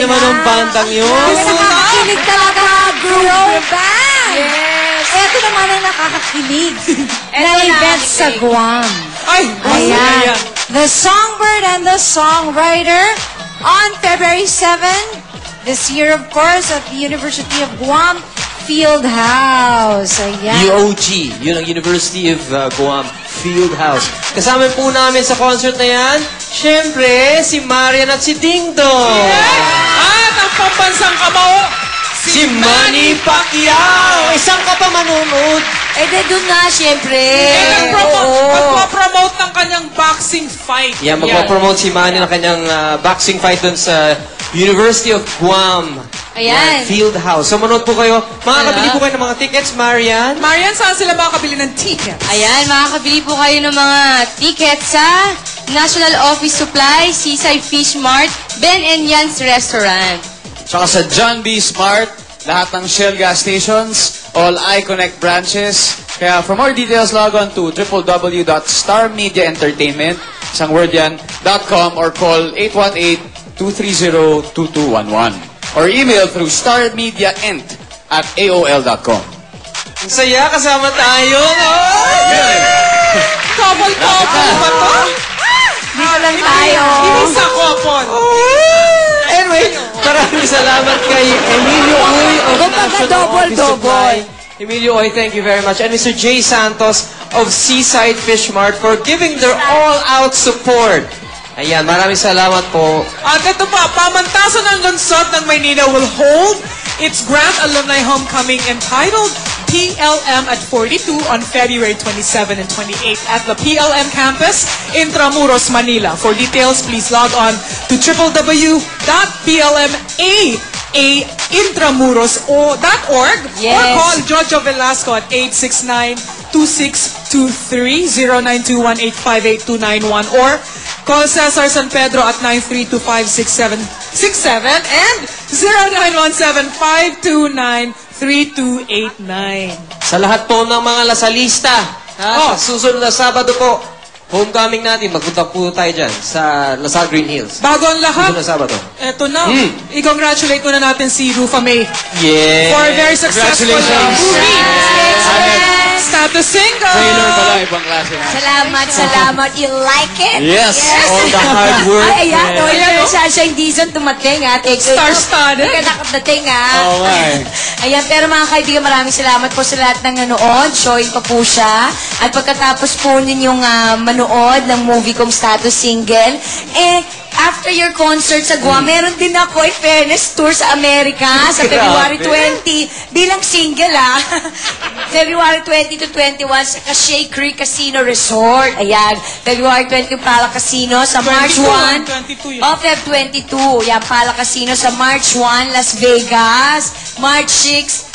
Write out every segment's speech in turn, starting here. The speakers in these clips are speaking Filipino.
naman ang bandang yun. Nakakakilig talaga, group band. Yes. Ito naman ang nakakakilig na event sa Guam. Ay, Ayan. The Songbird and the Songwriter on February 7 this year, of course, at the University of Guam Field House. Ayan. UOG, yun ang University of Guam Field House. Kasama po namin sa concert na yan, syempre, si Marian at si Ding Dong. At ang pambansang kamao, Si Manny Pacquiao! Isang ka pa manunod. Eh, doon nga, syempre. magpapromote ng kanyang boxing fight. Yan, magpapromote si Manny ng kanyang boxing fight dun sa University of Guam. Ayan. Field House. So, manood po kayo. Makakabili po kayo ng mga tickets, Marian. Marian, saan sila makakabili ng tickets? Ayan, makakabili po kayo ng mga tickets sa National Office Supply, Seaside Fish Mart, Ben and Jan's Restaurant. Tsaka sa John B. Smart, lahat ng Shell gas stations, all iConnect branches. Kaya for more details, log on to www.starmediaentertainment, isang word yan, .com or call 818-230-2211. Or email through starmediaent@aol.com. Ang saya, kasama tayo. Couple ba to? Dito lang tayo. Isa couple. Anyway, maraming salamat kay Emilio Uy of National Office Supply. Emilio Uy, thank you very much. And Mr. Jay Santos of Seaside Fish Mart for giving their all-out support. Ayan, maraming salamat po. At ito pa, pamantasan ng lungsod ng Maynila will hold its Grand Alumni Homecoming entitled PLM at 42 on February 27 and 28 at the PLM campus, Intramuros, Manila. For details, please log on to www.plma.intramuros.org or call Jojo Velasco at 869-2623, 0921-858-291 or call Cesar San Pedro at 932-56767 and 0917-529-3289. Sa lahat po ng mga lasalista, sa susunod na Sabado po, homecoming natin, magpunta po tayo dyan sa Lasal Green Hills. Bago ang lahat, Susunod na Sabado. eto na, i-congratulate ko na natin si Rufa May Yeah! for a very successful movie. Status single. Trailer pala, ibang klase na. Salamat. You like it? Yes. All the hard work. Ay, ayan. O, yan. Sunshine Dizon tumating, ha? Star-studded. Nakadating, ha? Oo nga eh. Ayan, pero mga kaibigan, maraming salamat po sa lahat ng nanood. Showing pa po siya. At pagkatapos po ninyong manood ng movie kong Status Single, after your concert sa Guam, meron din ako fairness tour sa Amerika sa February 20 bilang single February 20 to 21 sa Cachet Creek Casino Resort. Ayan, February 20 Pala Casino sa March 1. 22 yun. Feb 22, yan Pala Casino sa March 1 Las Vegas, March 6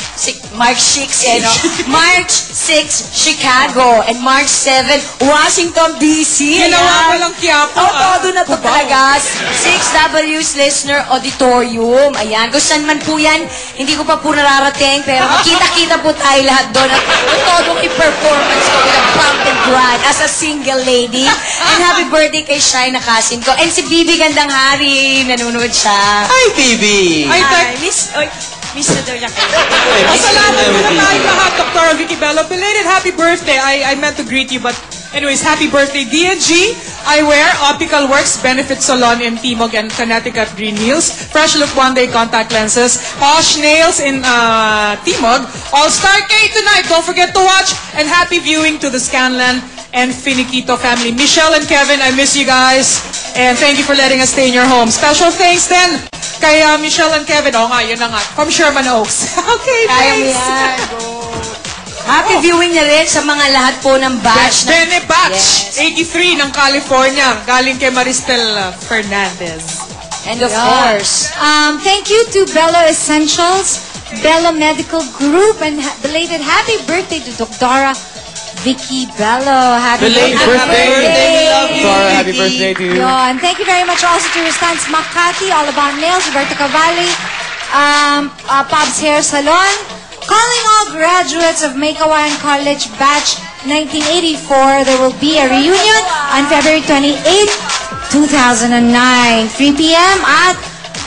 March 6 Chicago, and March 7 Washington DC. Ginawa ko lang Quiapo. Todo na to talaga. 6W's Listener Auditorium. Ayan, kung saan man po yan, hindi ko pa po nararating, pero makita-kita po tayo lahat doon. At todong i-performance ko with a pump and grind as a single lady. And happy birthday kay Shai na cousin ko. And si Bibi Gandang Hari, nanonood siya. Hi, baby! Miss na daw niya kayo. Salamat po na tayo lahat, Dr. Vicky Bello. Belated happy birthday. I meant to greet you, but anyways, happy birthday, D&G. Eyewear, Optical Works, Benefit Salon in Timog and Connecticut Green Hills. Fresh Look One Day Contact Lenses. Posh Nails in Timog. All-Star K tonight. Don't forget to watch. And happy viewing to the Scanlan and Finiquito family. Michelle and Kevin, I miss you guys. And thank you for letting us stay in your home. Special thanks then kay Michelle and Kevin. Oh nga, yun na nga. From Sherman Oaks. Okay, Kaya mo thanks. yan. Happy viewing na rin sa mga lahat po ng batch. Bene Batch, 83 ng California. Galing kay Maristel Fernandez. And of course, Thank you to Bello Essentials, Bello Medical Group, and belated happy birthday to Dr. Vicky Bello. Happy Belated birthday. We love you, Dora, happy Vicky. birthday to you. Yeah, and thank you very much also to Restance Makati, All About Nails, Roberto Cavalli, Pob's Hair Salon. Calling all graduates of Maykawayan College Batch 1984, there will be a reunion on February 28, 2009, 3 p.m. at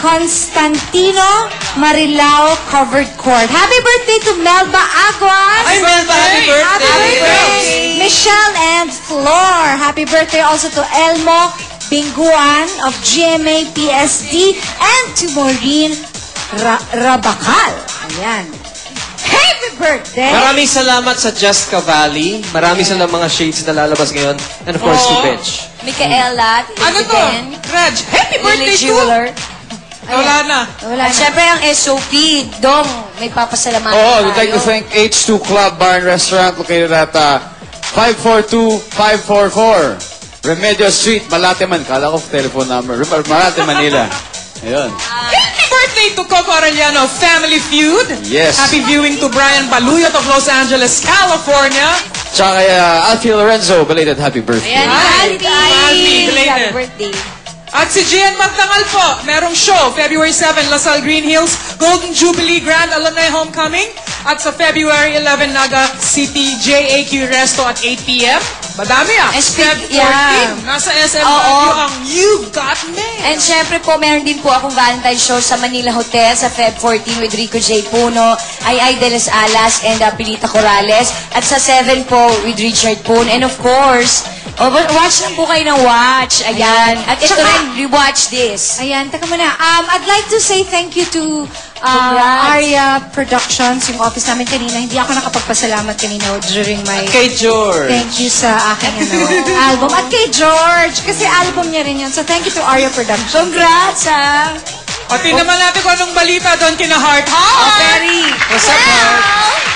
Constantino Marilao Covered Court. Happy birthday to Melba Aguas. Ay, Melba, happy birthday! Happy birthday! Michelle and Flor. Happy birthday also to Elmo Binguan of GMA PSD and to Maureen Rabakal. Ayan. Happy birthday! Maraming salamat sa Just Cavalli. Marami silang mga shades na lalabas ngayon. And of course, to Bitch. Micaela, Ano to? Raj, happy birthday to... Jeweler. Wala na. Wala At na. syempre ang SOP, Dong, may papasalamatan Oh, we'd like to tayo. thank H2 Club Bar and Restaurant located at 542-544 Remedios Street, Malate, Kala ko telephone number. Malate, Manila. Ayun. Happy birthday to Coco Arellano, Family Feud. Yes. Happy viewing to Brian Baluyot of Los Angeles, California. Tsaka kay Alfie Lorenzo, belated happy birthday. Ayan, Ay, Alfie! Alfie, belated. Happy birthday. At si Gian Magdangal po, merong show, February 7, Lasal Green Hills, Golden Jubilee Grand Alumni Homecoming. At sa February 11, Naga City, JAQ Resto at 8 p.m. Madami And Feb 14, yeah. nasa SM Oo. Baguio ang You've Got Mail. And syempre po, meron din po akong Valentine's show sa Manila Hotel sa Feb 14 with Rico J. Puno, Ay de las Alas, and Pilita Corrales. At sa 7 po with Richard Poon. And of course, watch lang po kayo ng watch. Ayan. At ito Tsaka- rin, rewatch this. Ayan, taka muna. I'd like to say thank you to Congrats. Arya Productions, yung office namin kanina. Hindi ako nakapagpasalamat kanina during my Kay George. thank you sa aking album. At kay George, kasi album niya rin yun. So thank you to Arya Productions. Congrats, ha? O, tingnan naman natin kung anong balita doon kina Heart Heart. Perry. What's up, Heart?